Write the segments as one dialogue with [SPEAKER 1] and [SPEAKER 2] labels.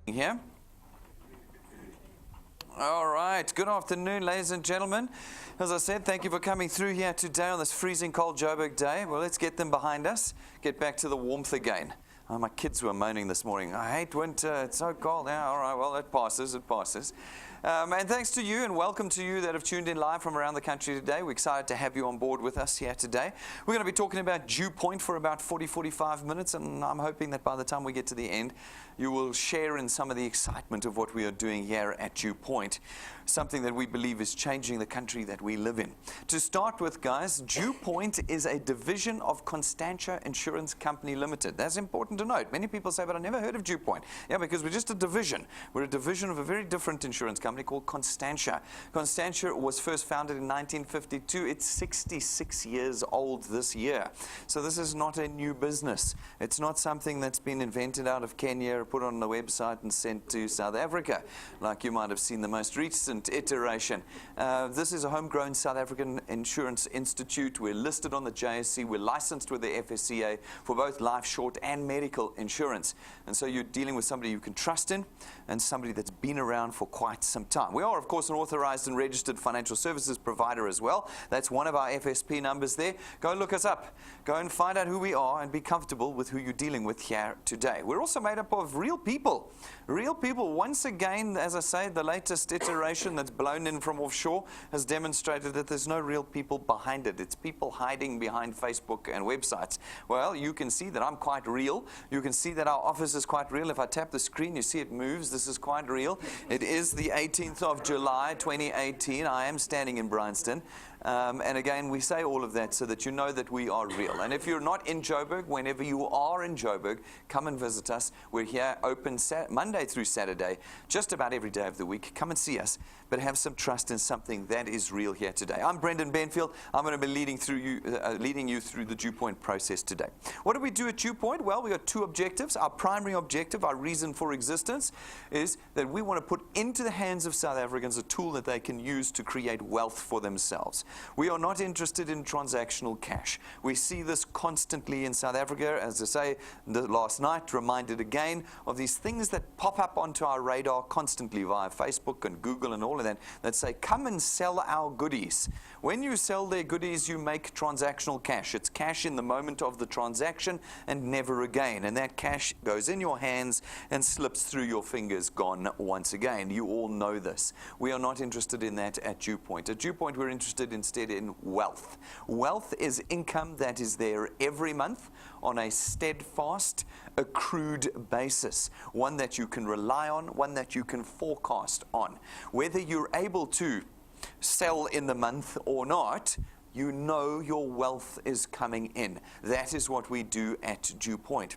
[SPEAKER 1] Here. All right. Good afternoon, ladies and gentlemen. As I said, thank you for coming through here today on this freezing cold Joburg day. Well, let's get them behind us. Get back to the warmth again. Oh, my kids were moaning this morning. I hate winter. It's so cold. Yeah, all right. Well, it passes. It passes. And thanks to you and welcome to you that have tuned in live from around the country today. We're excited to have you on board with us here today. We're going to be talking about DuePoint for about 40-45 minutes, and I'm hoping that by the time we get to the end, you will share in some of the excitement of what we are doing here at DuePoint, something that we believe is changing the country that we live in. To start with, guys, DuePoint is a division of Constantia Insurance Company Limited. That's important to note. Many people say, but I never heard of DuePoint. Yeah, because we're just a division. We're a division of a very different insurance company called Constantia. Constantia was first founded in 1952. It's 66 years old this year. So this is not a new business. It's not something that's been invented out of Kenya, put on the website and sent to South Africa, like you might have seen the most recent iteration. This is a homegrown South African Insurance Institute. We're listed on the JSE. We're licensed with the FSCA for both life, short, and medical insurance. And so you're dealing with somebody you can trust in and somebody that's been around for quite some time. We are, of course, an authorized and registered financial services provider as well. That's one of our FSP numbers there. Go look us up. Go and find out who we are and be comfortable with who you're dealing with here today. We're also made up of real people. Real people. Once again, as I say, the latest iteration that's blown in from offshore has demonstrated that there's no real people behind it. It's people hiding behind Facebook and websites. Well, you can see that I'm quite real. You can see that our office is quite real. If I tap the screen, you see it moves. This is quite real. It is the 18th of July, 2018. I am standing in Bryanston. And again, we say all of that so that you know that we are real. And if you're not in Joburg, whenever you are in Joburg, come and visit us. We're here open Monday through Saturday, just about every day of the week. Come and see us, but have some trust in something that is real here today. I'm Brendan Benfield. I'm going to be leading you through the DuePoint process today. What do we do at DuePoint? Well, we got two objectives. Our primary objective, our reason for existence, is that we want to put into the hands of South Africans a tool that they can use to create wealth for themselves. We are not interested in transactional cash. We see this constantly in South Africa. As I say, last night reminded again of these things that pop up onto our radar constantly via Facebook and Google and all of that, that say, come and sell our goodies. When you sell their goodies, you make transactional cash. It's cash in the moment of the transaction and never again. And that cash goes in your hands and slips through your fingers, gone once again. You all know this. We are not interested in that at DuePoint. At DuePoint, we're interested instead in wealth. Wealth is income that is there every month on a steadfast, accrued basis, one that you can rely on, one that you can forecast on. Whether you're able to sell in the month or not, you know your wealth is coming in. That is what we do at DuePoint.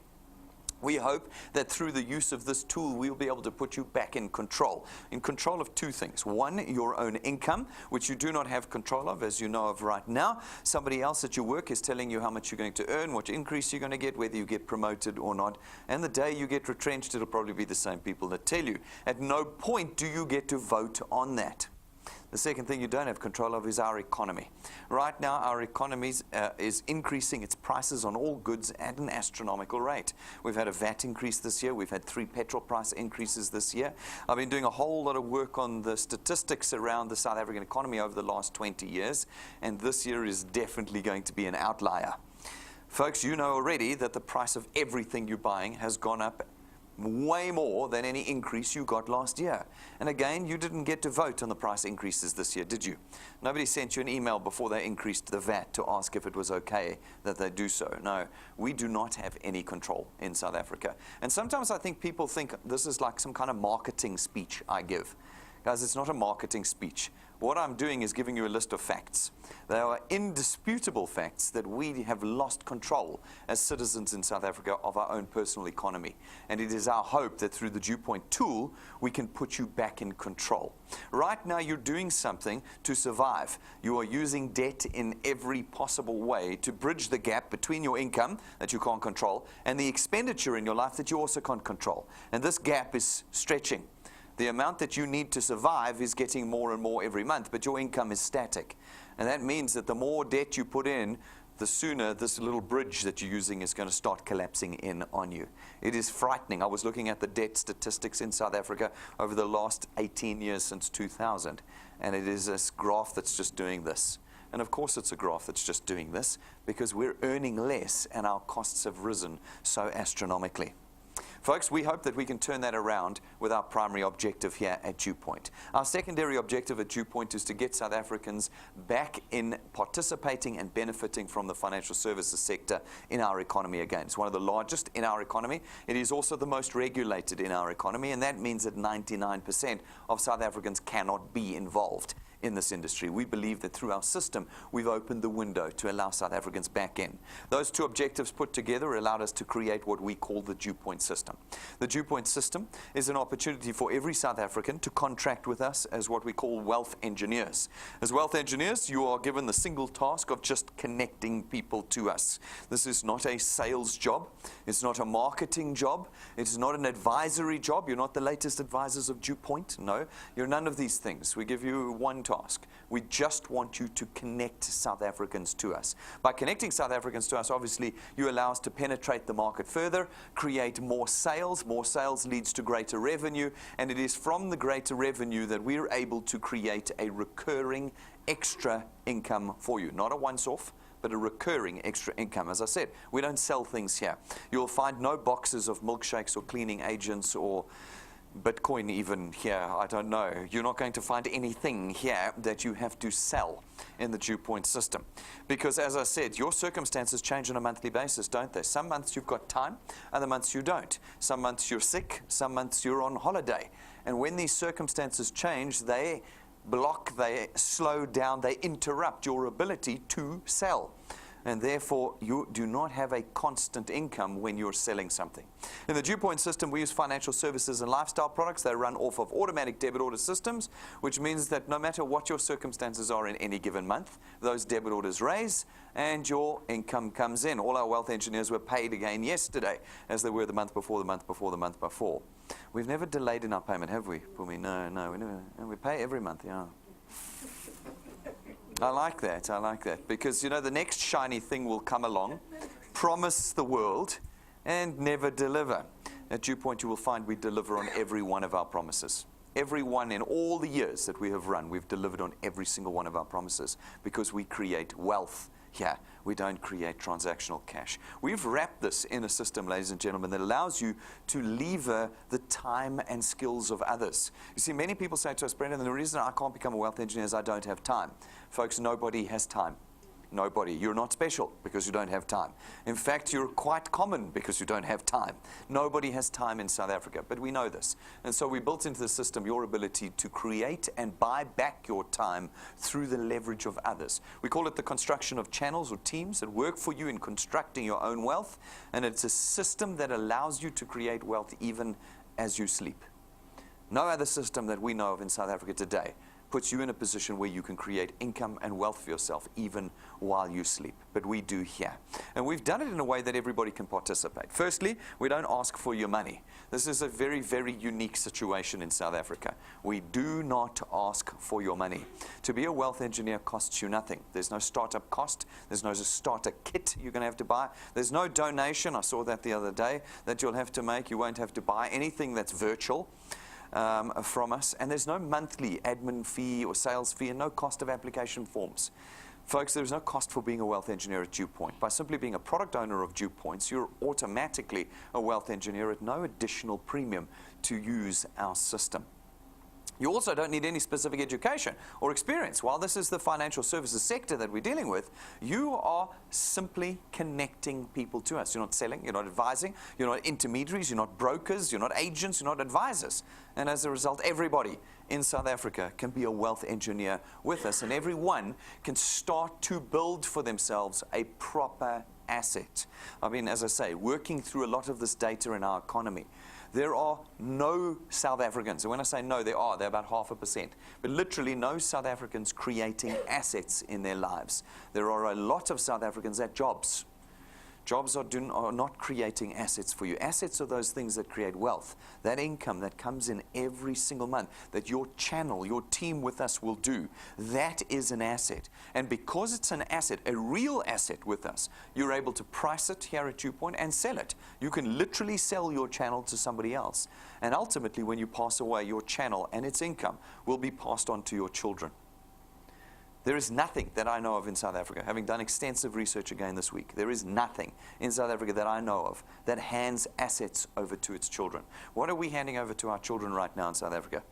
[SPEAKER 1] We hope that through the use of this tool, we'll be able to put you back in control of two things. One, your own income, which you do not have control of, as you know of right now. Somebody else at your work is telling you how much you're going to earn, what increase you're going to get, whether you get promoted or not. And the day you get retrenched, it'll probably be the same people that tell you. At no point do you get to vote on that. The second thing you don't have control of is our economy. Right now, our economy is increasing its prices on all goods at an astronomical rate. We've had a VAT increase this year. We've had 3 petrol price increases this year. I've been doing a whole lot of work on the statistics around the South African economy over the last 20 years, and this year is definitely going to be an outlier. Folks, you know already that the price of everything you're buying has gone up way more than any increase you got last year. And again, you didn't get to vote on the price increases this year, did you? Nobody sent you an email before they increased the VAT to ask if it was okay that they do so. No, we do not have any control in South Africa. And sometimes I think people think this is like some kind of marketing speech I give. Guys, it's not a marketing speech. What I'm doing is giving you a list of facts. They are indisputable facts that we have lost control as citizens in South Africa of our own personal economy. And it is our hope that through the DuePoint tool, we can put you back in control. Right now, you're doing something to survive. You are using debt in every possible way to bridge the gap between your income that you can't control and the expenditure in your life that you also can't control. And this gap is stretching. The amount that you need to survive is getting more and more every month, but your income is static. And that means that the more debt you put in, the sooner this little bridge that you're using is going to start collapsing in on you. It is frightening. I was looking at the debt statistics in South Africa over the last 18 years since 2000, and it is this graph that's just doing this. And of course it's a graph that's just doing this because we're earning less and our costs have risen so astronomically. Folks, we hope that we can turn that around with our primary objective here at DuePoint. Our secondary objective at DuePoint is to get South Africans back in participating and benefiting from the financial services sector in our economy again. It's one of the largest in our economy. It is also the most regulated in our economy, and that means that 99% of South Africans cannot be involved in this industry. We believe that through our system, we've opened the window to allow South Africans back in. Those two objectives put together allowed us to create what we call the DuePoint system. The DuePoint system is an opportunity for every South African to contract with us as what we call wealth engineers. As wealth engineers, you are given the single task of just connecting people to us. This is not a sales job. It's not a marketing job. It's not an advisory job. You're not the latest advisors of DuePoint. No, you're none of these things. We give you one task. We just want you to connect South Africans to us. By connecting South Africans to us, obviously, you allow us to penetrate the market further, create more sales. More sales leads to greater revenue, and it is from the greater revenue that we're able to create a recurring extra income for you. Not a once-off, but a recurring extra income. As I said, we don't sell things here. You'll find no boxes of milkshakes or cleaning agents or Bitcoin even here, I don't know. You're not going to find anything here that you have to sell in the DuePoint system. Because as I said, your circumstances change on a monthly basis, don't they? Some months you've got time, other months you don't. Some months you're sick, some months you're on holiday. And when these circumstances change, they block, they slow down, they interrupt your ability to sell. And therefore, you do not have a constant income when you're selling something. In the DuePoint system, we use financial services and lifestyle products. They run off of automatic debit order systems, which means that no matter what your circumstances are in any given month, those debit orders raise and your income comes in. All our wealth engineers were paid again yesterday, as they were the month before, the month before, the month before. We've never delayed in our payment, have we, Pumi? No, we never. We pay every month, yeah. I like that, because, you know, the next shiny thing will come along, promise the world, and never deliver. At DuePoint, you will find we deliver on every one of our promises. Every one in all the years that we have run, we've delivered on every single one of our promises, because we create wealth here. We don't create transactional cash. We've wrapped this in a system, ladies and gentlemen, that allows you to lever the time and skills of others. You see, many people say to us, Brendan, the reason I can't become a wealth engineer is I don't have time. Folks, nobody has time. Nobody. You're not special because you don't have time. In fact, you're quite common because you don't have time. Nobody has time in South Africa, but we know this. And so we built into the system your ability to create and buy back your time through the leverage of others. We call it the construction of channels or teams that work for you in constructing your own wealth. And it's a system that allows you to create wealth even as you sleep. No other system that we know of in South Africa today puts you in a position where you can create income and wealth for yourself even while you sleep. But we do here. And we've done it in a way that everybody can participate. Firstly, we don't ask for your money. This is a very, very unique situation in South Africa. We do not ask for your money. To be a wealth engineer costs you nothing. There's no startup cost. There's no starter kit you're going to have to buy. There's no donation. I saw that the other day that you'll have to make. You won't have to buy anything that's virtual from us, and there's no monthly admin fee or sales fee and no cost of application forms. Folks, there's no cost for being a wealth engineer at DuePoint. By simply being a product owner of DuePoints, you're automatically a wealth engineer at no additional premium to use our system. You also don't need any specific education or experience. While this is the financial services sector that we're dealing with, you are simply connecting people to us. You're not selling, you're not advising, you're not intermediaries, you're not brokers, you're not agents, you're not advisors. And as a result, everybody in South Africa can be a wealth engineer with us, and everyone can start to build for themselves a proper asset. I mean, as I say, working through a lot of this data in our economy, there are no South Africans, and when I say no, they're about 0.5%, but literally no South Africans creating assets in their lives. There are a lot of South Africans at jobs Jobs are not creating assets for you. Assets are those things that create wealth, that income that comes in every single month, that your channel, your team with us will do. That is an asset. And because it's an asset, a real asset with us, you're able to price it here at DuePoint and sell it. You can literally sell your channel to somebody else. And ultimately, when you pass away, your channel and its income will be passed on to your children. There is nothing that I know of in South Africa, having done extensive research again this week, there is nothing in South Africa that I know of that hands assets over to its children. What are we handing over to our children right now in South Africa?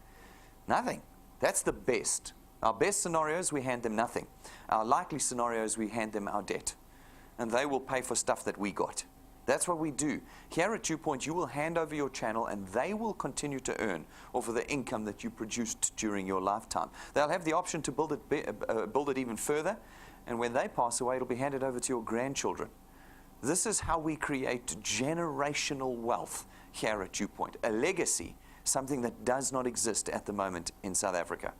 [SPEAKER 1] Nothing. That's the best. Our best scenarios, we hand them nothing. Our likely scenarios, we hand them our debt. And they will pay for stuff that we got. That's what we do. Here at DuePoint, you will hand over your channel and they will continue to earn off of the income that you produced during your lifetime. They'll have the option to build it even further, and when they pass away, it'll be handed over to your grandchildren. This is how we create generational wealth here at DuePoint, a legacy, something that does not exist at the moment in South Africa.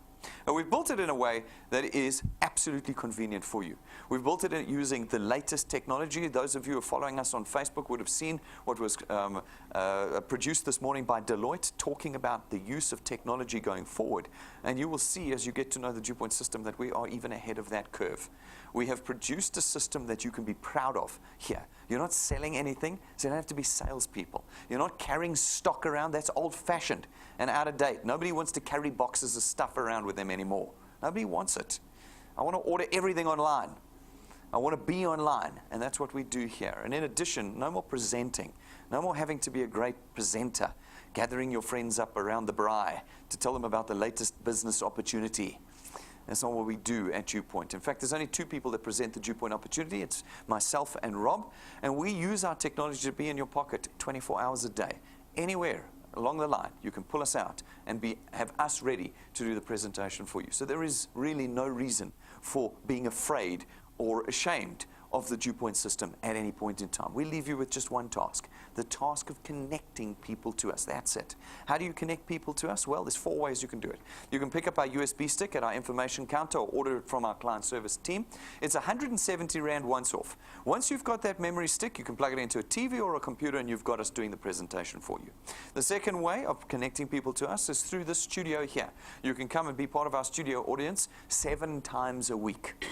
[SPEAKER 1] And we've built it in a way that is absolutely convenient for you. We've built it using the latest technology. Those of you who are following us on Facebook would have seen what was produced this morning by Deloitte, talking about the use of technology going forward. And you will see as you get to know the DuePoint system that we are even ahead of that curve. We have produced a system that you can be proud of here. You're not selling anything, so you don't have to be salespeople. You're not carrying stock around. That's old-fashioned and out of date. Nobody wants to carry boxes of stuff around with them anymore. Nobody wants it. I want to order everything online. I want to be online, and that's what we do here. And in addition, no more presenting. No more having to be a great presenter, gathering your friends up around the braai to tell them about the latest business opportunity. That's not what we do at DuePoint. In fact, there's only two people that present the DuePoint opportunity. It's myself and Rob. And we use our technology to be in your pocket 24 hours a day. Anywhere along the line, you can pull us out and have us ready to do the presentation for you. So there is really no reason for being afraid or ashamed of the DuePoint system at any point in time. We leave you with just one task, the task of connecting people to us. That's it. How do you connect people to us? Well, there's 4 ways you can do it. You can pick up our USB stick at our information counter or order it from our client service team. It's 170 Rand once off. Once you've got that memory stick, you can plug it into a TV or a computer and you've got us doing the presentation for you. The second way of connecting people to us is through this studio here. You can come and be part of our studio audience 7 times a week.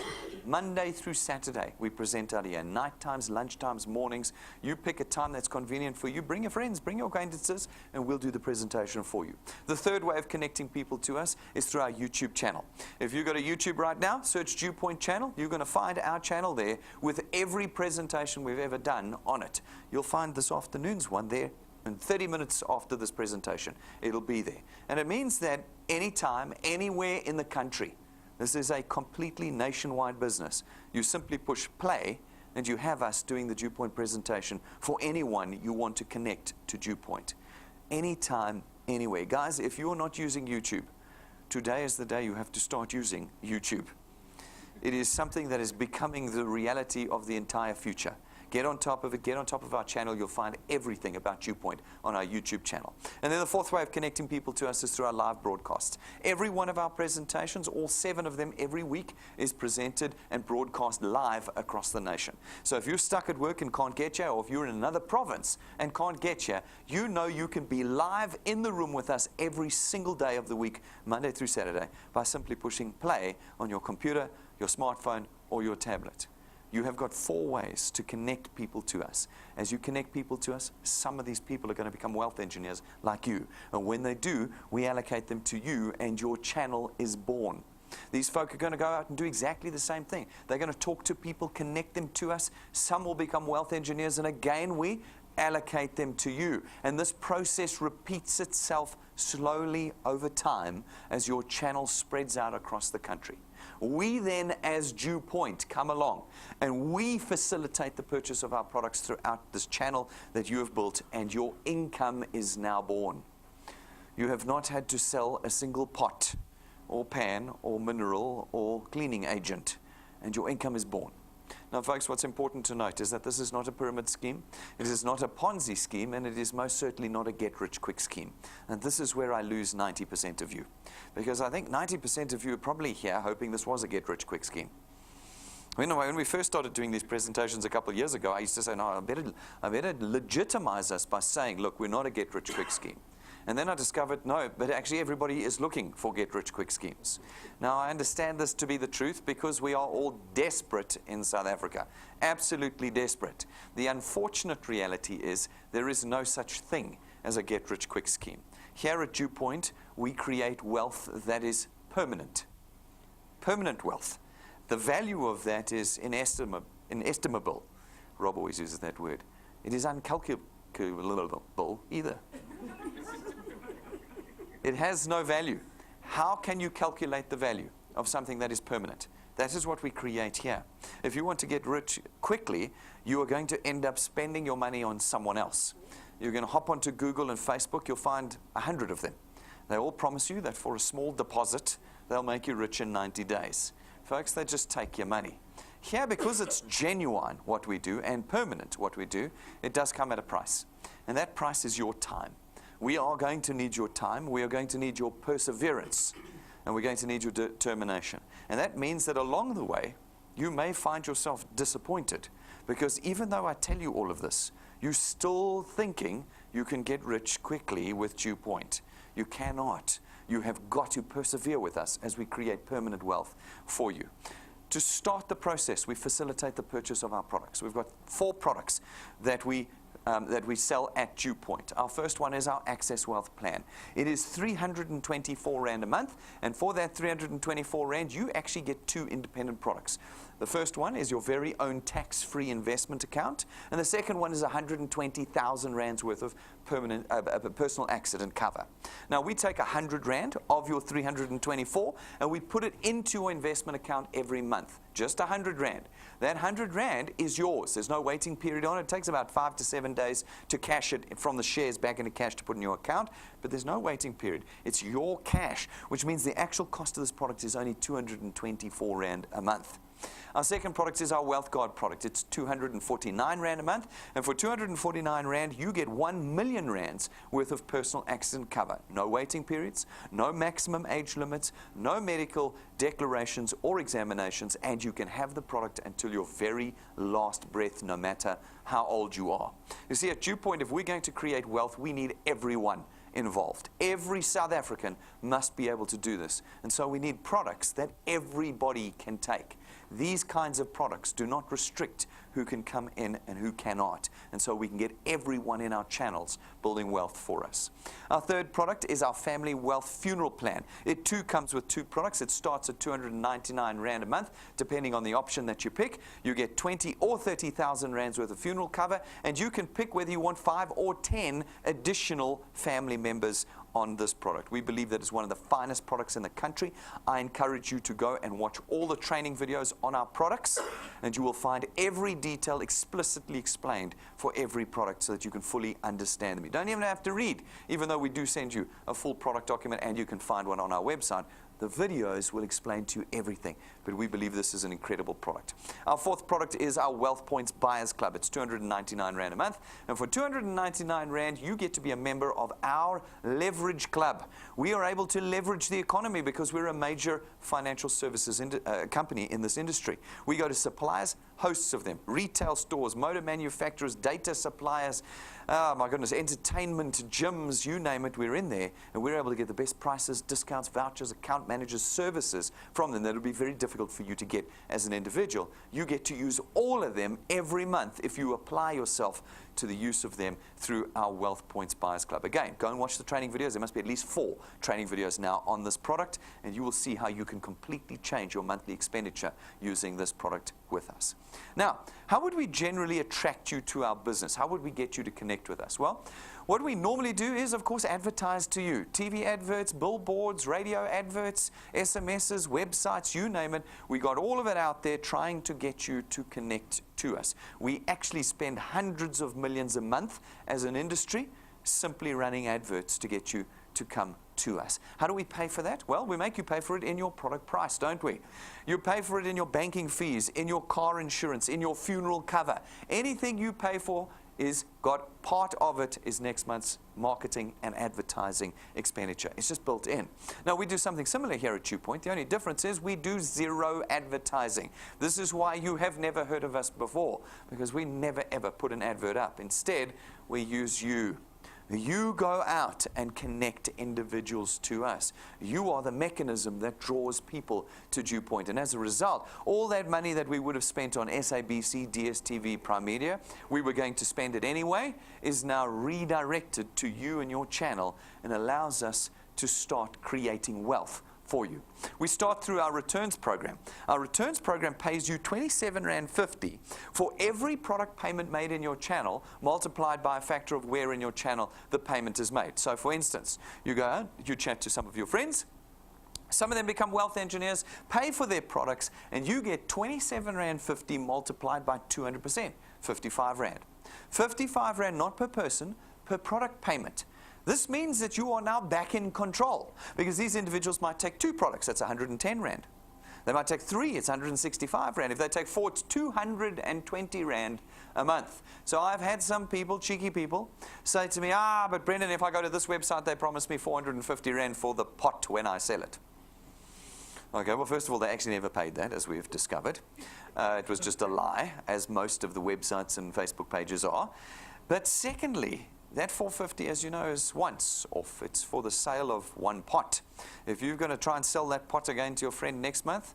[SPEAKER 1] Monday through Saturday, we present out here. Night times, lunch times, mornings. You pick a time that's convenient for you. Bring your friends, bring your acquaintances, and we'll do the presentation for you. The third way of connecting people to us is through our YouTube channel. If you go to YouTube right now, search DuePoint channel, you're going to find our channel there with every presentation we've ever done on it. You'll find this afternoon's one there. And 30 minutes after this presentation, it'll be there. And it means that anytime, anywhere in the country, this is a completely nationwide business. You simply push play and you have us doing the DuePoint presentation for anyone you want to connect to DuePoint. Anytime, anywhere. Guys, if you're not using YouTube, today is the day you have to start using YouTube. It is something that is becoming the reality of the entire future. Get on top of it. Get on top of our channel. You'll find everything about DuePoint on our YouTube channel. And then the fourth way of connecting people to us is through our live broadcasts. Every one of our presentations, all 7 of them every week, is presented and broadcast live across the nation. So if you're stuck at work and can't get you, or if you're in another province and can't get you, you know you can be live in the room with us every single day of the week, Monday through Saturday, by simply pushing play on your computer, your smartphone, or your tablet. You have got 4 ways to connect people to us. As you connect people to us, some of these people are going to become wealth engineers like you. And when they do, we allocate them to you and your channel is born. These folk are going to go out and do exactly the same thing. They're going to talk to people, connect them to us. Some will become wealth engineers, and again, we allocate them to you. And this process repeats itself slowly over time as your channel spreads out across the country. We then, as DuePoint, come along and we facilitate the purchase of our products throughout this channel that you have built, and your income is now born. You have not had to sell a single pot or pan or mineral or cleaning agent, and your income is born. Now, folks, what's important to note is that this is not a pyramid scheme, it is not a Ponzi scheme, and it is most certainly not a get-rich-quick scheme. And this is where I lose 90% of you, because I think 90% of you are probably here hoping this was a get-rich-quick scheme. When we first started doing these presentations a couple of years ago, I used to say, no, I better legitimize us by saying, look, we're not a get-rich-quick scheme. And then I discovered, no, but actually everybody is looking for get-rich-quick schemes. Now, I understand this to be the truth because we are all desperate in South Africa, absolutely desperate. The unfortunate reality is there is no such thing as a get-rich-quick scheme. Here at DuePoint, we create wealth that is permanent wealth. The value of that is inestimable. Rob always uses that word. It is uncalculable either. It has no value. How can you calculate the value of something that is permanent? That is what we create here. If you want to get rich quickly, you are going to end up spending your money on someone else. You're going to hop onto Google and Facebook, you'll find 100 of them. They all promise you that for a small deposit, they'll make you rich in 90 days. Folks, they just take your money. Here, because it's genuine what we do and permanent what we do, it does come at a price. And that price is your time. We are going to need your time. We are going to need your perseverance. And we're going to need your determination. And that means that along the way, you may find yourself disappointed. Because even though I tell you all of this, you're still thinking you can get rich quickly with DuePoint. You cannot. You have got to persevere with us as we create permanent wealth for you. To start the process, we facilitate the purchase of our products. We've got 4 products that we sell at DuePoint. Our first one is our Access Wealth Plan. It is 324 Rand a month, and for that 324 Rand, you actually get 2 independent products. The first one is your very own tax-free investment account, and the second one is 120,000 Rands worth of permanent personal accident cover. Now, we take 100 Rand of your 324, and we put it into your investment account every month. Just 100 Rand. That 100 Rand is yours. There's no waiting period on it. It takes about 5 to 7 days to cash it from the shares back into cash to put in your account, but there's no waiting period. It's your cash, which means the actual cost of this product is only 224 Rand a month. Our second product is our Wealth Guard product. It's 249 Rand a month, and for 249 Rand, you get 1 million Rands worth of personal accident cover. No waiting periods, no maximum age limits, no medical declarations or examinations, and you can have the product until your very last breath, no matter how old you are. You see, at DuePoint, if we're going to create wealth, we need everyone involved. Every South African must be able to do this. And so we need products that everybody can take. These kinds of products do not restrict who can come in and who cannot. And so we can get everyone in our channels building wealth for us. Our third product is our Family Wealth Funeral Plan. It too comes with 2 products. It starts at 299 Rand a month, depending on the option that you pick. You get 20 or 30,000 Rands worth of funeral cover, and you can pick whether you want 5 or 10 additional family members on this product. We believe that it's one of the finest products in the country. I encourage you to go and watch all the training videos on our products, and you will find every detail explicitly explained for every product so that you can fully understand them. You don't even have to read, even though we do send you a full product document, and you can find one on our website. The videos will explain to you everything, but we believe this is an incredible product. Our fourth product is our Wealth Points Buyers Club. It's 299 Rand a month, and for 299 Rand, you get to be a member of our Leverage Club. We are able to leverage the economy because we're a major financial services company in this industry. We go to suppliers, hosts of them, retail stores, motor manufacturers, data suppliers, oh my goodness, entertainment, gyms, you name it, we're in there, and we're able to get the best prices, discounts, vouchers, account managers, services from them that would be very difficult for you to get as an individual. You get to use all of them every month if you apply yourself to the use of them through our Wealth Points Buyers Club. Again, go and watch the training videos. There must be at least 4 training videos now on this product, and you will see how you can completely change your monthly expenditure using this product with us. Now, how would we generally attract you to our business? How would we get you to connect with us? Well, what we normally do is, of course, advertise to you. TV adverts, billboards, radio adverts, SMSs, websites, you name it. We got all of it out there trying to get you to connect to us. We actually spend hundreds of millions a month as an industry simply running adverts to get you to come to us. How do we pay for that? Well, we make you pay for it in your product price, don't we? You pay for it in your banking fees, in your car insurance, in your funeral cover. Anything you pay for is got part of it is next month's marketing and advertising expenditure. It's just built in. Now, we do something similar here at DuePoint. The only difference is we do zero advertising. This is why you have never heard of us before, because we never ever put an advert up. Instead, we use you. You go out and connect individuals to us. You are the mechanism that draws people to DuePoint. And as a result, all that money that we would have spent on SABC, DSTV, Prime Media, we were going to spend it anyway, is now redirected to you and your channel and allows us to start creating wealth for you. We start through our returns program. Our returns program pays you R27.50 for every product payment made in your channel, multiplied by a factor of where in your channel the payment is made. So for instance, you go out, you chat to some of your friends, some of them become wealth engineers, pay for their products, and you get R27.50 multiplied by 200%, 55 Rand. 55 Rand not per person, per product payment. This means that you are now back in control, because these individuals might take 2 products, that's 110 Rand. They might take 3, it's 165 Rand. If they take 4, it's 220 Rand a month. So I've had some people, cheeky people, say to me, but Brendan, if I go to this website, they promise me 450 Rand for the pot when I sell it. Okay, well, first of all, they actually never paid that, as we've discovered. It was just a lie, as most of the websites and Facebook pages are. But secondly, that 450, as you know, is once off. It's for the sale of one pot. If you're going to try and sell that pot again to your friend next month,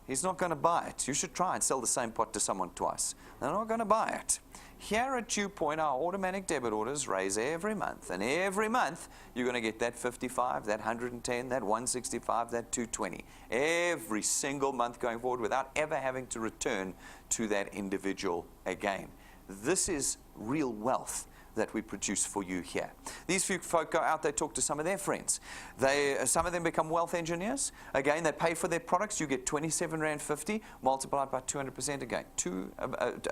[SPEAKER 1] he's not going to buy it. You should try and sell the same pot to someone twice. They're not going to buy it. Here at DuePoint, our automatic debit orders raise every month. And every month, you're going to get that 55, that 110, that 165, that 220. Every single month going forward without ever having to return to that individual again. This is real wealth that we produce for you here. These few folk go out, they talk to some of their friends. Some of them become wealth engineers. Again, they pay for their products. You get R27.50 multiplied by 200% again,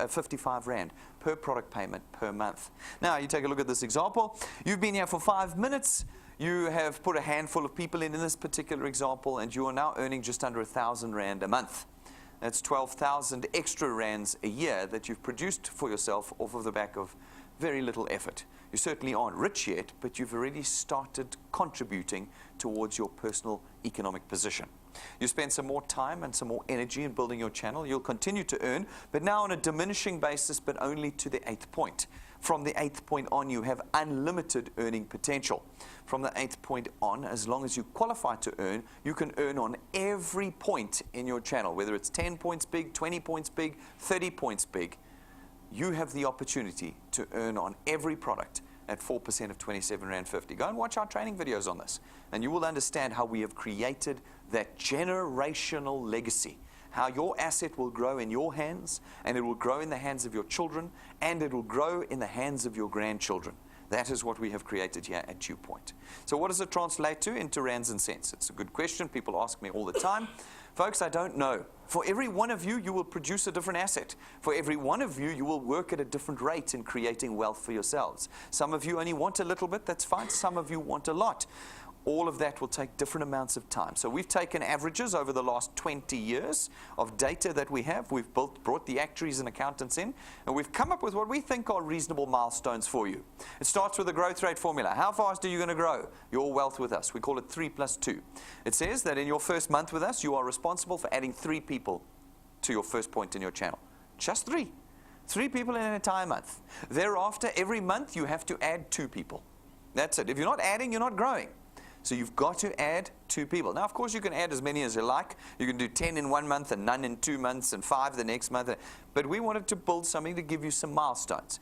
[SPEAKER 1] 55 Rand per product payment per month. Now, you take a look at this example. You've been here for 5 minutes. You have put a handful of people in this particular example, and you are now earning just under 1,000 Rand a month. That's 12,000 extra Rands a year that you've produced for yourself off of the back of very little effort. You certainly aren't rich yet, but you've already started contributing towards your personal economic position. You spend some more time and some more energy in building your channel. You'll continue to earn, but now on a diminishing basis, but only to the 8th point. From the 8th point on, you have unlimited earning potential. From the 8th point on, as long as you qualify to earn, you can earn on every point in your channel, whether it's 10 points big, 20 points big, 30 points big. You have the opportunity to earn on every product at 4% of R27.50. Go and watch our training videos on this, and you will understand how we have created that generational legacy, how your asset will grow in your hands, and it will grow in the hands of your children, and it will grow in the hands of your grandchildren. That is what we have created here at DuePoint. So what does it translate to into rands and cents? It's a good question. People ask me all the time. Folks, I don't know. For every one of you, you will produce a different asset. For every one of you, you will work at a different rate in creating wealth for yourselves. Some of you only want a little bit, that's fine. Some of you want a lot. All of that will take different amounts of time. So we've taken averages over the last 20 years of data that we have. We've brought the actuaries and accountants in, and we've come up with what we think are reasonable milestones for you. It starts with the growth rate formula. How fast are you going to grow your wealth with us? We call it 3 + 2. It says that in your first month with us, you are responsible for adding 3 people to your first point in your channel. Just 3. 3 people in an entire month. Thereafter, every month, you have to add 2 people. That's it. If you're not adding, you're not growing. So you've got to add 2 people. Now, of course, you can add as many as you like. You can do 10 in 1 month and none in 2 months and 5 the next month. But we wanted to build something to give you some milestones.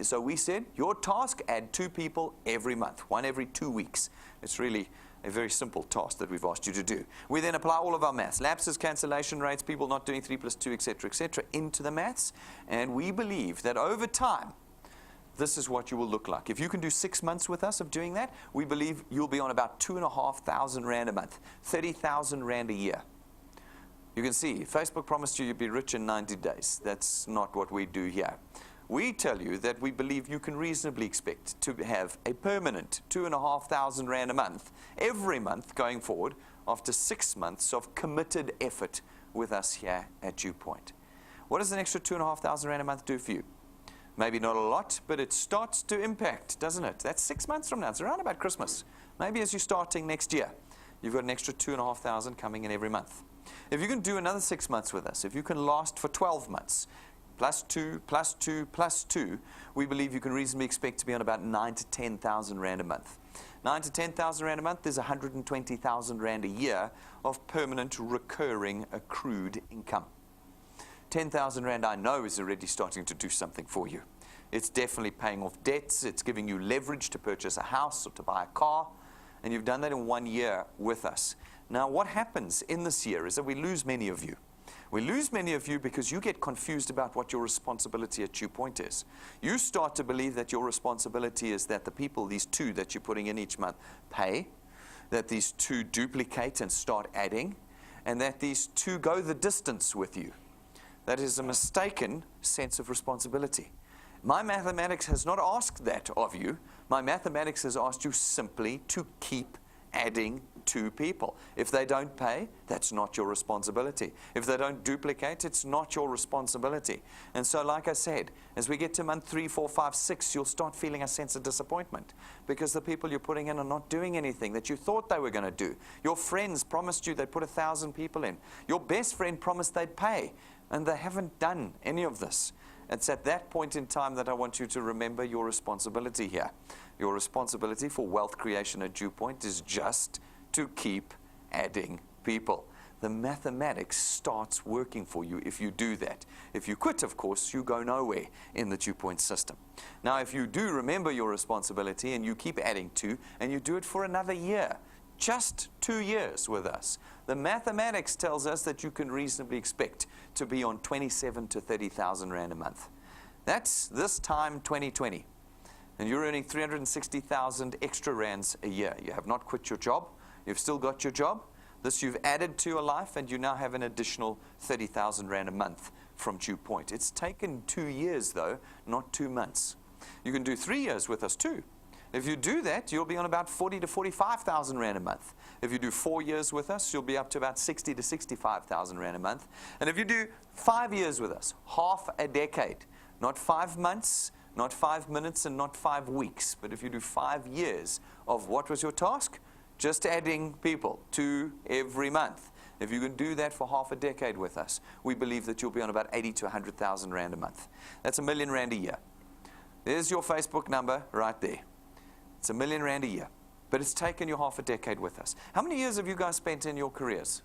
[SPEAKER 1] So we said, your task, add 2 people every month, 1 every 2 weeks. It's really a very simple task that we've asked you to do. We then apply all of our maths, lapses, cancellation rates, people not doing 3 + 2, etc., into the maths. And we believe that over time, this is what you will look like. If you can do 6 months with us of doing that, we believe you'll be on about 2,500 Rand a month, 30,000 Rand a year. You can see, Facebook promised you you'd be rich in 90 days. That's not what we do here. We tell you that we believe you can reasonably expect to have a permanent 2,500 Rand a month, every month going forward, after 6 months of committed effort with us here at DuePoint. What does an extra 2,500 Rand a month do for you? Maybe not a lot, but it starts to impact, doesn't it? That's 6 months from now. It's around about Christmas. Maybe as you're starting next year, you've got an extra 2,500 coming in every month. If you can do another 6 months with us, if you can last for 12 months, plus 2, plus 2, plus 2, we believe you can reasonably expect to be on about 9,000 to 10,000 Rand a month. 9,000 to 10,000 Rand a month is 120,000 Rand a year of permanent, recurring, accrued income. 10,000 Rand, I know, is already starting to do something for you. It's definitely paying off debts. It's giving you leverage to purchase a house or to buy a car. And you've done that in 1 year with us. Now, what happens in this year is that we lose many of you. We lose many of you because you get confused about what your responsibility at DuePoint is. You start to believe that your responsibility is that the people, these 2 that you're putting in each month, pay, that these 2 duplicate and start adding, and that these 2 go the distance with you. That is a mistaken sense of responsibility. My mathematics has not asked that of you. My mathematics has asked you simply to keep adding 2 people. If they don't pay, that's not your responsibility. If they don't duplicate, it's not your responsibility. And so, like I said, as we get to month 3, 4, 5, 6, you'll start feeling a sense of disappointment because the people you're putting in are not doing anything that you thought they were going to do. Your friends promised you they'd put 1,000 people in. Your best friend promised they'd pay, and they haven't done any of this. It's at that point in time that I want you to remember your responsibility here. Your responsibility for wealth creation at DuePoint is just to keep adding people. The mathematics starts working for you if you do that. If you quit, of course, you go nowhere in the DuePoint system. Now, if you do remember your responsibility and you keep adding 2 and you do it for another year, just 2 years with us, the mathematics tells us that you can reasonably expect to be on 27,000 to 30,000 Rand a month. That's this time 2020. And you're earning 360,000 extra rands a year. You have not quit your job. You've still got your job. This you've added to your life, and you now have an additional 30,000 Rand a month from DuePoint. It's taken 2 years, though, not 2 months. You can do 3 years with us, too. If you do that, you'll be on about 40,000 to 45,000 Rand a month. If you do 4 years with us, you'll be up to about 60,000 to 65,000 Rand a month. And if you do 5 years with us, half a decade, not 5 months, not 5 minutes, and not 5 weeks, but if you do 5 years of what was your task? Just adding people to every month. If you can do that for half a decade with us, we believe that you'll be on about 80,000 to 100,000 Rand a month. That's R1 million a year. There's your Facebook number right there. It's R1 million a year, but it's taken you half a decade with us. How many years have you guys spent in your careers?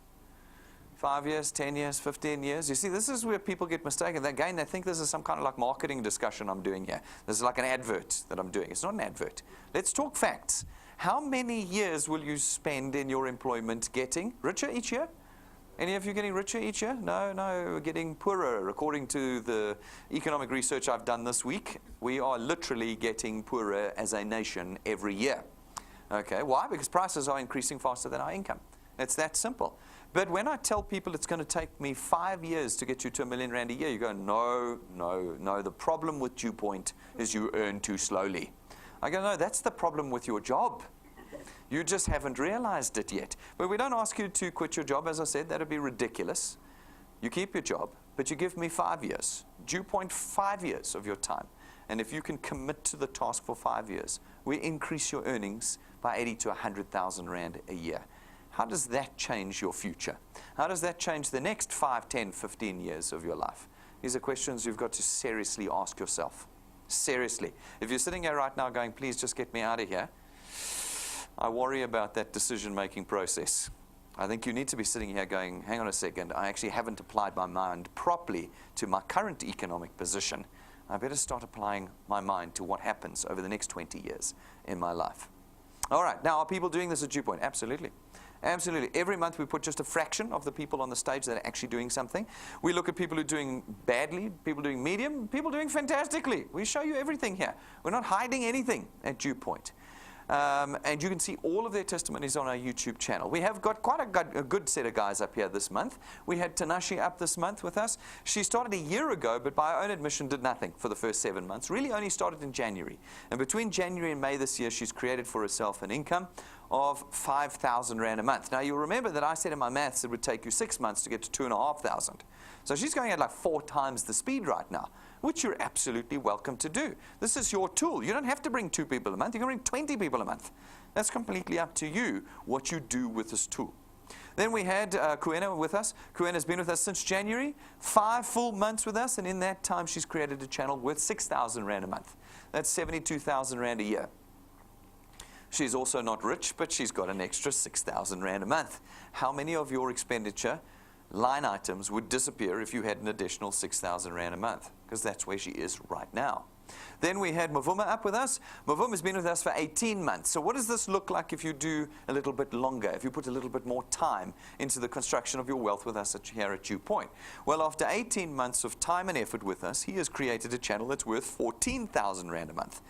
[SPEAKER 1] 5 years, 10 years, 15 years? You see, this is where people get mistaken. Again, they think this is some kind of like marketing discussion I'm doing here. This is like an advert that I'm doing. It's not an advert. Let's talk facts. How many years will you spend in your employment getting richer each year? Any of you getting richer each year? No, we're getting poorer. According to the economic research I've done this week, we are literally getting poorer as a nation every year. Okay, why? Because prices are increasing faster than our income. It's that simple. But when I tell people it's going to take me 5 years to get you to R1 million a year, you go, no. The problem with DuePoint is you earn too slowly. I go, no, that's the problem with your job. You just haven't realized it yet. But we don't ask you to quit your job. As I said, that would be ridiculous. You keep your job, but you give me 5 years. DuePoint, 5 years of your time. And if you can commit to the task for 5 years, we increase your earnings by 80,000 to 100,000 Rand a year. How does that change your future? How does that change the next 5, 10, 15 years of your life? These are questions you've got to seriously ask yourself. Seriously. If you're sitting here right now going, please just get me out of here, I worry about that decision-making process. I think you need to be sitting here going, hang on a second, I actually haven't applied my mind properly to my current economic position. I better start applying my mind to what happens over the next 20 years in my life. All right, now are people doing this at DuePoint? Absolutely. Absolutely. Every month we put just a fraction of the people on the stage that are actually doing something. We look at people who are doing badly, people doing medium, people doing fantastically. We show you everything here. We're not hiding anything at DuePoint. And you can see all of their testimonies on our YouTube channel. We have got quite a good set of guys up here this month. We had Tanashi up this month with us. She started a year ago, but by her own admission did nothing for the first 7 months. Really only started in January. And between January and May this year, she's created for herself an income of 5,000 Rand a month. Now, you'll remember that I said in my maths it would take you 6 months to get to 2,500. So she's going at like 4 times the speed right now, which you're absolutely welcome to do. This is your tool. You don't have to bring 2 people a month. You can bring 20 people a month. That's completely up to you what you do with this tool. Then we had Kuena with us. Kuena's been with us since January, 5 full months with us, and in that time she's created a channel worth 6,000 Rand a month. That's 72,000 Rand a year. She's also not rich, but she's got an extra 6,000 Rand a month. How many of your expenditure line items would disappear if you had an additional 6,000 Rand a month? Because that's where she is right now. Then we had Mavuma up with us. Mavuma's been with us for 18 months. So what does this look like if you do a little bit longer, if you put a little bit more time into the construction of your wealth with us here at DuePoint? Well, after 18 months of time and effort with us, he has created a channel that's worth 14,000 Rand a month.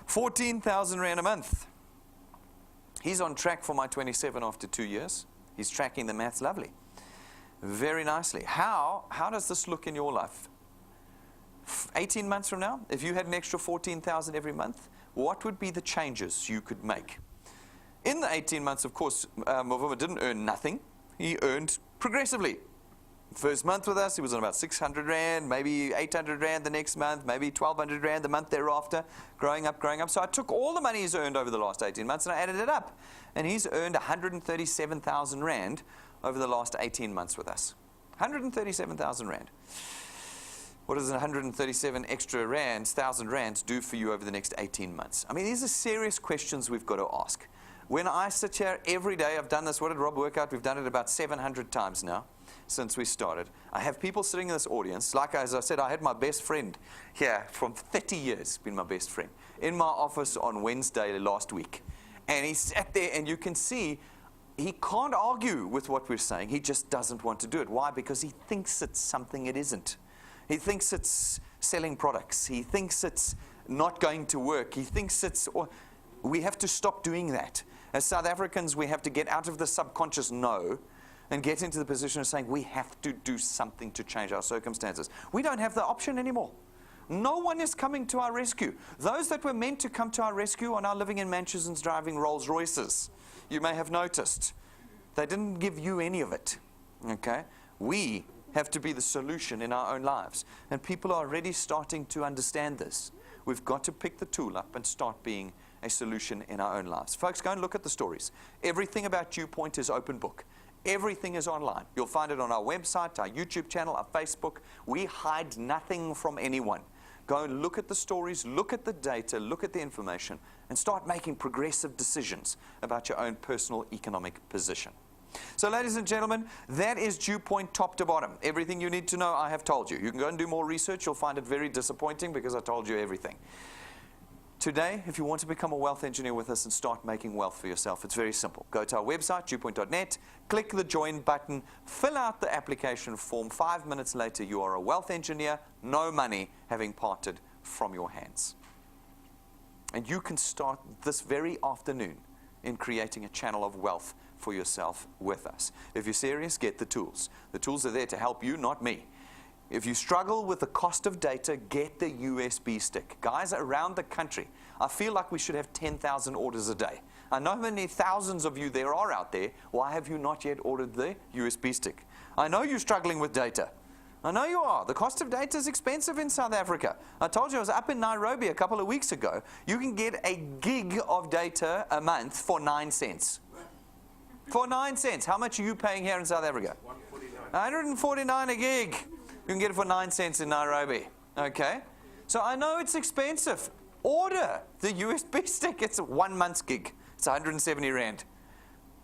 [SPEAKER 1] 14,000 Rand a month. He's on track for my 27 after 2 years. He's tracking the maths lovely. Very nicely. How does this look in your life? 18 months from now, if you had an extra 14,000 every month, what would be the changes you could make? In the 18 months, of course, Mavuma didn't earn nothing. He earned progressively. First month with us, he was on about 600 Rand, maybe 800 Rand the next month, maybe 1,200 Rand the month thereafter, growing up, growing up. So I took all the money he's earned over the last 18 months and I added it up. And he's earned 137,000 Rand over the last 18 months with us. 137,000 Rand. What does 137 extra rands, 1,000 rands, do for you over the next 18 months? I mean, these are serious questions we've got to ask. When I sit here every day, I've done this, what did Rob work out? We've done it about 700 times now since we started. I have people sitting in this audience. Like as I said, I had my best friend here from 30 years, been my best friend, in my office on Wednesday last week. And he sat there and you can see he can't argue with what we're saying. He just doesn't want to do it. Why? Because he thinks it's something it isn't. He thinks it's selling products. He thinks it's not going to work. He thinks it's... We have to stop doing that. As South Africans, we have to get out of the subconscious no and get into the position of saying we have to do something to change our circumstances. We don't have the option anymore. No one is coming to our rescue. Those that were meant to come to our rescue are now living in mansions driving Rolls Royces. You may have noticed. They didn't give you any of it. Okay? We have to be the solution in our own lives. And people are already starting to understand this. We've got to pick the tool up and start being a solution in our own lives. Folks, go and look at the stories. Everything about DuePoint is open book. Everything is online. You'll find it on our website, our YouTube channel, our Facebook. We hide nothing from anyone. Go and look at the stories, look at the data, look at the information, and start making progressive decisions about your own personal economic position. So ladies and gentlemen, that is DuePoint top to bottom. Everything you need to know, I have told you. You can go and do more research. You'll find it very disappointing because I told you everything. Today, if you want to become a wealth engineer with us and start making wealth for yourself, it's very simple. Go to our website, DuePoint.net, click the join button, fill out the application form. 5 minutes later, you are a wealth engineer, no money having parted from your hands. And you can start this very afternoon in creating a channel of wealth for yourself with us. If you're serious, get the tools. The tools are there to help you, not me. If you struggle with the cost of data, get the USB stick. Guys around the country, I feel like we should have 10,000 orders a day. I know how many thousands of you there are out there. Why have you not yet ordered the USB stick? I know you're struggling with data. I know you are. The cost of data is expensive in South Africa. I told you I was up in Nairobi a couple of weeks ago. You can get a gig of data a month for 9 cents. For 9 cents. How much are you paying here in South Africa? 149 a gig. You can get it for 9 cents in Nairobi. Okay? So I know it's expensive. Order the USB stick. It's a 1 month's gig. It's 170 Rand.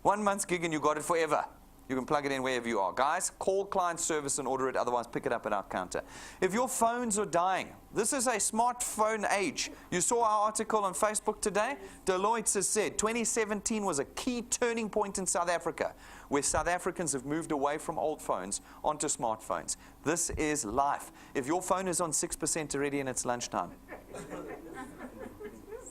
[SPEAKER 1] 1 month's gig and you got it forever. You can plug it in wherever you are. Guys, call client service and order it. Otherwise, pick it up at our counter. If your phones are dying, this is a smartphone age. You saw our article on Facebook today. Deloitte has said 2017 was a key turning point in South Africa, where South Africans have moved away from old phones onto smartphones. This is life. If your phone is on 6% already and it's lunchtime,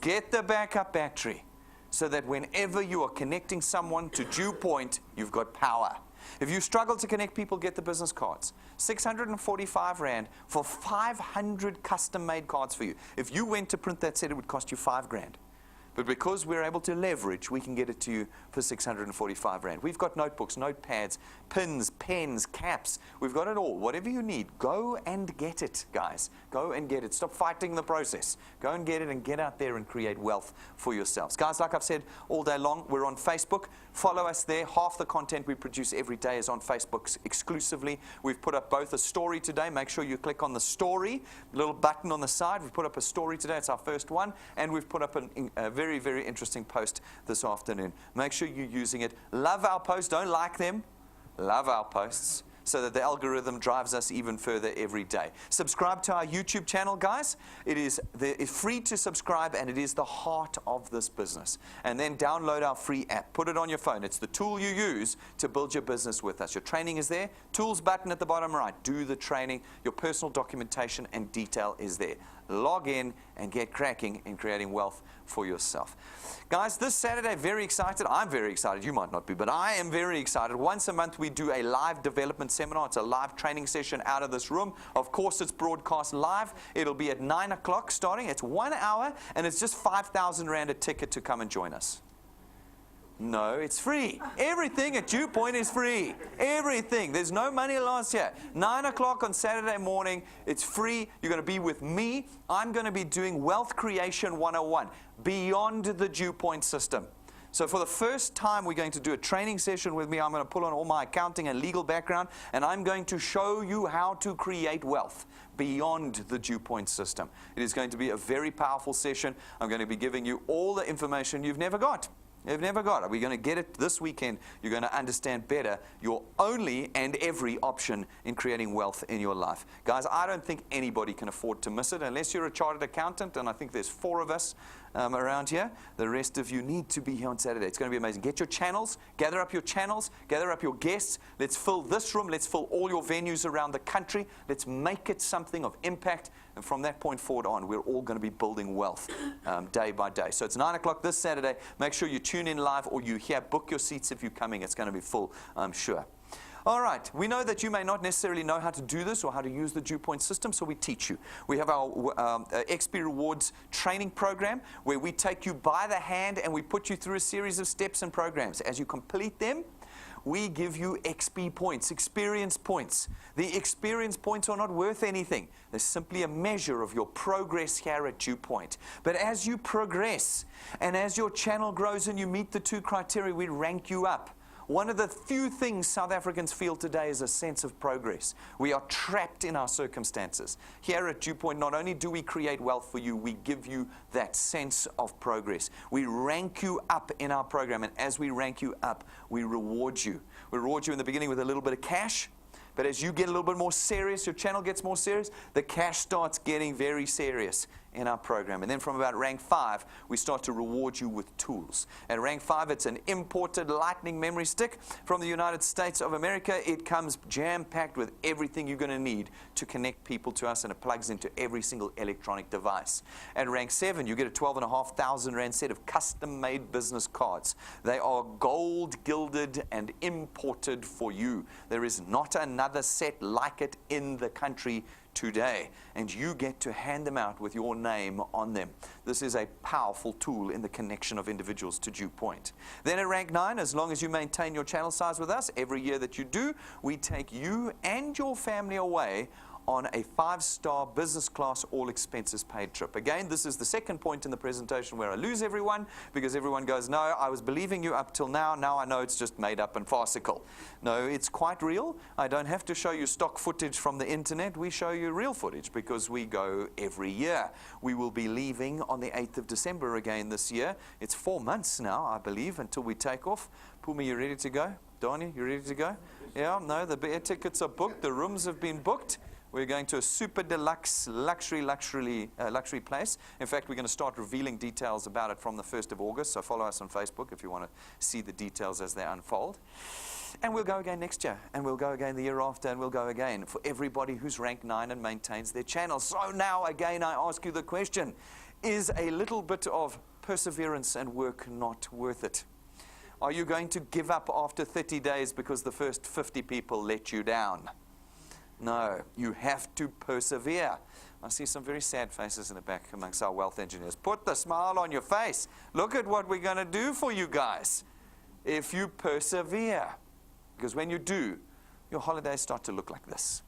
[SPEAKER 1] get the backup battery, so that whenever you are connecting someone to DuePoint, you've got power. If you struggle to connect people, get the business cards. 645 Rand for 500 custom-made cards for you. If you went to print that set, it would cost you 5 grand. But because we're able to leverage, we can get it to you for 645 Rand. We've got notebooks, notepads, pins, pens, caps. We've got it all. Whatever you need, go and get it, guys. Go and get it. Stop fighting the process. Go and get it and get out there and create wealth for yourselves. Guys, like I've said all day long, we're on Facebook. Follow us there. Half the content we produce every day is on Facebook exclusively. We've put up both a story today. Make sure you click on the story, little button on the side. We've put up a story today. It's our first one. And we've put up a very, very interesting post this afternoon. Make sure you're using it. Love our posts. Don't like them. Love our posts, so that the algorithm drives us even further every day. Subscribe to our YouTube channel, guys. It's free to subscribe, and it is the heart of this business. And then download our free app. Put it on your phone. It's the tool you use to build your business with us. Your training is there. Tools button at the bottom right. Do the training. Your personal documentation and detail is there. Log in and get cracking in creating wealth for yourself. Guys, this Saturday, very excited. I'm very excited. You might not be, but I am very excited. Once a month, we do a live development seminar. It's a live training session out of this room. Of course, it's broadcast live. It'll be at 9 o'clock starting. It's 1 hour, and it's just 5,000 Rand a ticket to come and join us. No, it's free. Everything at DuePoint is free. Everything. There's no money lost here. 9 o'clock on Saturday morning. It's free. You're going to be with me. I'm going to be doing Wealth Creation 101, beyond the DuePoint system. So for the first time, we're going to do a training session with me. I'm going to pull on all my accounting and legal background, and I'm going to show you how to create wealth beyond the DuePoint system. It is going to be a very powerful session. I'm going to be giving you all the information you've never got. You've never got it. We're going to get it this weekend. You're going to understand better your only and every option in creating wealth in your life. Guys, I don't think anybody can afford to miss it unless you're a chartered accountant, and I think there's 4 of us around here. The rest of you need to be here on Saturday. It's going to be amazing. Get your channels. Gather up your channels. Gather up your guests. Let's fill this room. Let's fill all your venues around the country. Let's make it something of impact. And from that point forward on, we're all going to be building wealth day by day. So it's 9 o'clock this Saturday. Make sure you tune in live, or you here. Book your seats if you're coming. It's going to be full, I'm sure. All right, we know that you may not necessarily know how to do this or how to use the DuePoint system, so we teach you. We have our XP Rewards training program where we take you by the hand and we put you through a series of steps and programs. As you complete them, we give you XP points, experience points. The experience points are not worth anything. They're simply a measure of your progress here at DuePoint. But as you progress and as your channel grows and you meet the 2 criteria, we rank you up. One of the few things South Africans feel today is a sense of progress. We are trapped in our circumstances. Here at DuePoint, not only do we create wealth for you, we give you that sense of progress. We rank you up in our program, and as we rank you up, we reward you. We reward you in the beginning with a little bit of cash, but as you get a little bit more serious, your channel gets more serious, the cash starts getting very serious in our program. And then from about rank 5, we start to reward you with tools. At rank 5, it's an imported lightning memory stick from the United States of America. It comes jam-packed with everything you're going to need to connect people to us, and it plugs into every single electronic device. At rank 7, you get a 12,500 Rand set of custom-made business cards. They are gold-gilded and imported for you. There is not another set like it in the country today, and you get to hand them out with your name on them. This is a powerful tool in the connection of individuals to DuePoint. Then at rank 9, as long as you maintain your channel size with us, every year that you do, we take you and your family away on a 5-star business class, all expenses paid trip. Again, this is the second point in the presentation where I lose everyone, because everyone goes, no, I was believing you up till now. Now I know it's just made up and farcical. No, it's quite real. I don't have to show you stock footage from the internet. We show you real footage because we go every year. We will be leaving on the 8th of December again this year. It's 4 months now, I believe, until we take off. Pumi, you ready to go? Donnie, you ready to go? Yeah, no, the air tickets are booked. The rooms have been booked. We're going to a super deluxe luxury place. In fact, we're going to start revealing details about it from the 1st of August. So follow us on Facebook if you want to see the details as they unfold. And we'll go again next year. And we'll go again the year after. And we'll go again for everybody who's ranked 9 and maintains their channel. So now, again, I ask you the question, is a little bit of perseverance and work not worth it? Are you going to give up after 30 days because the first 50 people let you down? No, you have to persevere. I see some very sad faces in the back amongst our wealth engineers. Put the smile on your face. Look at what we're going to do for you guys if you persevere. Because when you do, your holidays start to look like this.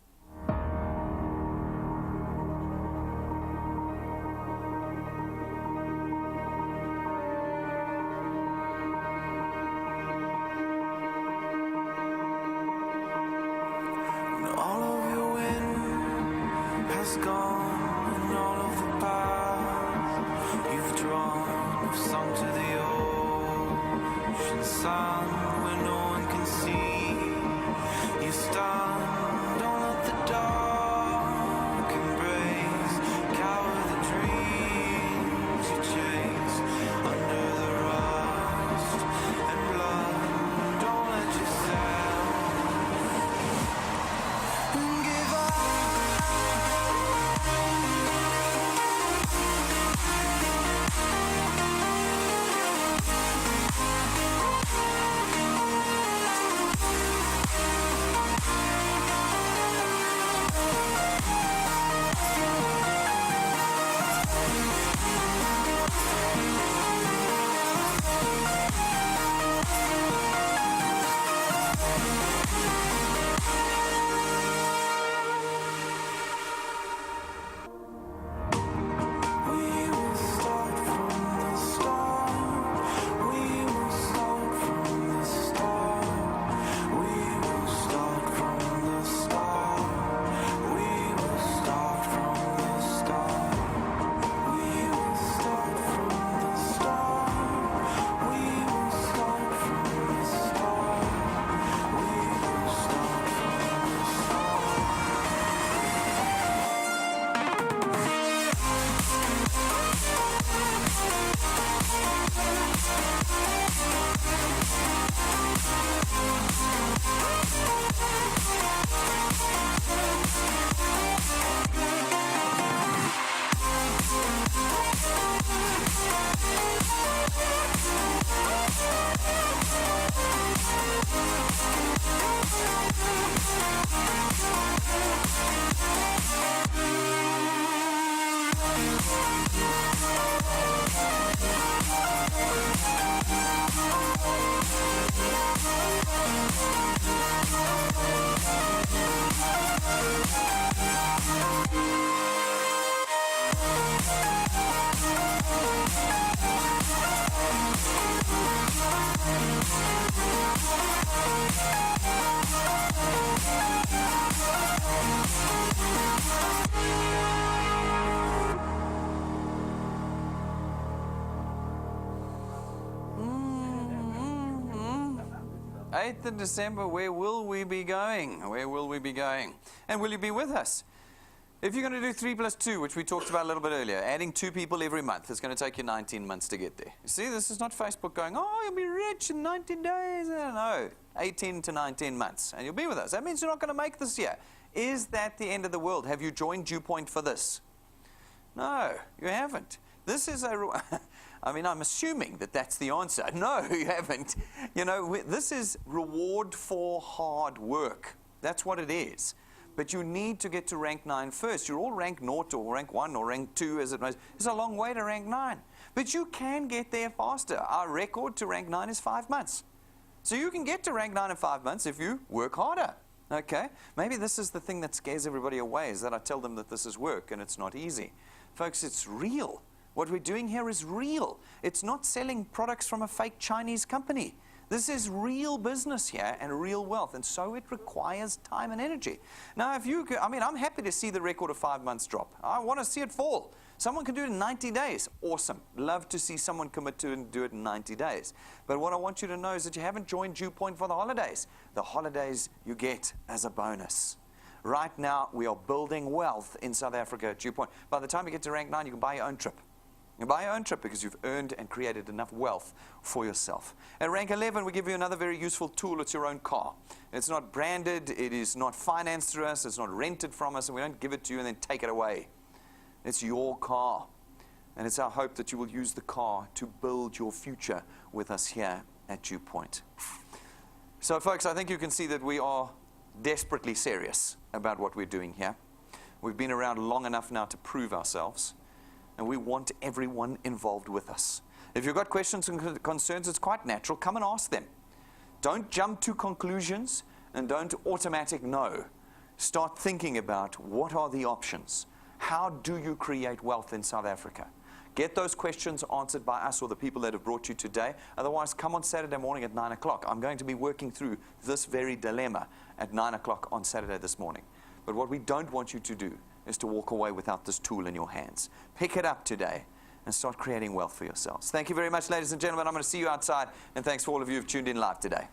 [SPEAKER 1] of December, where will we be going? Where will we be going? And will you be with us? If you're going to do 3 plus 2, which we talked about a little bit earlier, adding 2 people every month, it's going to take you 19 months to get there. You see, this is not Facebook going, oh, you'll be rich in 19 days. No, 18 to 19 months, and you'll be with us. That means you're not going to make this year. Is that the end of the world? Have you joined DuePoint for this? No, you haven't. This is a... I mean, I'm assuming that that's the answer. No, you haven't. You know, this is reward for hard work. That's what it is. But you need to get to rank 9 first. You're all rank 0 or rank 1 or rank 2 as it was. It's a long way to rank 9. But you can get there faster. Our record to rank 9 is 5 months. So you can get to rank 9 in 5 months if you work harder. Okay? Maybe this is the thing that scares everybody away, is that I tell them that this is work and it's not easy. Folks, it's real. What we're doing here is real. It's not selling products from a fake Chinese company. This is real business here and real wealth, and so it requires time and energy. Now, if you, I mean, I'm happy to see the record of 5 months drop. I want to see it fall. Someone can do it in 90 days. Awesome. Love to see someone commit to it and do it in 90 days. But what I want you to know is that you haven't joined DuePoint for the holidays. The holidays you get as a bonus. Right now, we are building wealth in South Africa at DuePoint. By the time you get to rank 9, you can buy your own trip. You can buy your own trip because you've earned and created enough wealth for yourself. At rank 11, we give you another very useful tool. It's your own car. It's not branded. It is not financed through us. It's not rented from us. And we don't give it to you and then take it away. It's your car. And it's our hope that you will use the car to build your future with us here at DuePoint. So, folks, I think you can see that we are desperately serious about what we're doing here. We've been around long enough now to prove ourselves, and we want everyone involved with us. If you've got questions and concerns, it's quite natural. Come and ask them. Don't jump to conclusions and don't automatic no. Start thinking about what are the options. How do you create wealth in South Africa? Get those questions answered by us or the people that have brought you today. Otherwise, come on Saturday morning at 9 o'clock. I'm going to be working through this very dilemma at 9 o'clock on Saturday this morning. But what we don't want you to do is to walk away without this tool in your hands. Pick it up today and start creating wealth for yourselves. Thank you very much, ladies and gentlemen. I'm going to see you outside, and thanks for all of you who've tuned in live today.